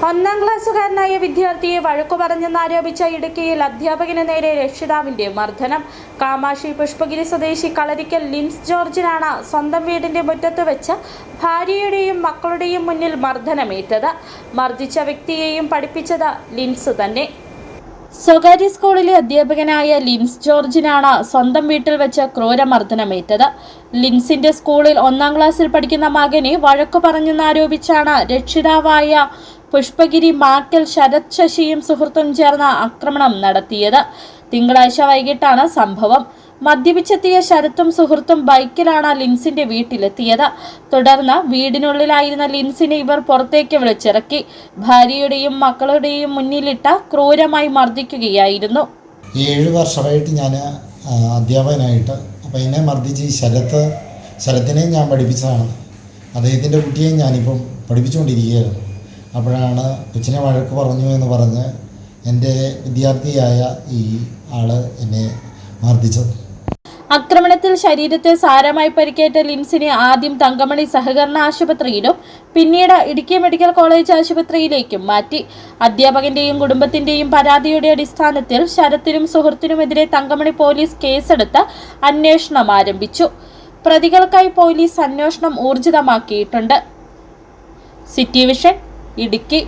ഒന്നാം ക്ലാസ്സുകാരനായ വിദ്യാർത്ഥിയെ വഴക്കു പറഞ്ഞെന്നാരോപിച്ച ഇടുക്കിയിൽ അധ്യാപകന് നേരെ രക്ഷിതാവിന്റെ മർദ്ദനം. കാമാക്ഷി പുഷ്പഗിരി സ്വദേശി കളരിക്കൽ ലിൻസ് ജോർജിനാണ് സ്വന്തം വീടിന്റെ മുറ്റത്ത് വെച്ച് ഭാര്യയുടെയും മക്കളുടെയും മുന്നിൽ മർദ്ദനമേറ്റത്. മർദ്ദിച്ച വ്യക്തിയെയും പഠിപ്പിച്ചത് ലിൻസ് തന്നെ. സ്വകാര്യ സ്കൂളിലെ അധ്യാപകനായ ലിൻസ് ജോർജിനാണ് സ്വന്തം വീട്ടിൽ വെച്ച് ക്രൂരമർദ്ദനമേറ്റത്. ലിൻസിന്റെ സ്കൂളിൽ 1ാം ക്ലാസ്സിൽ പഠിക്കുന്ന മകനെ വഴക്കു പറഞ്ഞെന്നാരോപിച്ചാണ് രക്ഷിതാവായ പുഷ്പഗിരി മാക്കൽ ശരത് ശശിയും സുഹൃത്തും ചേർന്ന് ആക്രമണം നടത്തിയത്. തിങ്കളാഴ്ച വൈകിട്ടാണ് സംഭവം. മദ്യപിച്ചെത്തിയ ശരത്തും സുഹൃത്തും ബൈക്കിലാണ് ലിൻസിന്റെ വീട്ടിലെത്തിയത്. തുടർന്ന് വീടിനുള്ളിലായിരുന്ന ലിൻസിനെ ഇവർ പുറത്തേക്ക് വിളിച്ചിറക്കി ഭാര്യയുടെയും മക്കളുടെയും മുന്നിലിട്ട് ക്രൂരമായി മർദ്ദിക്കുകയായിരുന്നു. 7 വർഷമായിട്ട് ഞാൻ അധ്യാപകനായിട്ട് അപ്പോൾ എന്നെ മർദ്ദിച്ച് ശരത്തിനെ ഞാൻ പഠിപ്പിച്ചതാണ്. അദ്ദേഹത്തിൻ്റെ കുട്ടിയെ ഞാനിപ്പം പഠിപ്പിച്ചുകൊണ്ടിരിക്കുകയായിരുന്നു. അപ്പോഴാണ് കൊച്ചിനെ വഴക്ക് പറഞ്ഞു എന്ന് പറഞ്ഞ് എൻ്റെ വിദ്യാർത്ഥിയായ ഈ ആള് എന്നെ മർദ്ദിച്ചത്. ആക്രമണത്തിൽ ശരീരത്തെ സാരമായി പരിക്കേറ്റ ലിൻസിനെ ആദ്യം തങ്കമണി സഹകരണ ആശുപത്രിയിലും പിന്നീട് ഇടുക്കി മെഡിക്കൽ കോളേജ് ആശുപത്രിയിലേക്കും മാറ്റി. അധ്യാപകന്റെയും കുടുംബത്തിന്റെയും പരാതിയുടെ അടിസ്ഥാനത്തിൽ ശരത്തിനും സുഹൃത്തിനുമെതിരെ തങ്കമണി പോലീസ് കേസെടുത്ത് അന്വേഷണം ആരംഭിച്ചു. പ്രതികൾക്കായി പോലീസ് അന്വേഷണം ഊർജിതമാക്കിയിട്ടുണ്ട്. City vision, Idukki.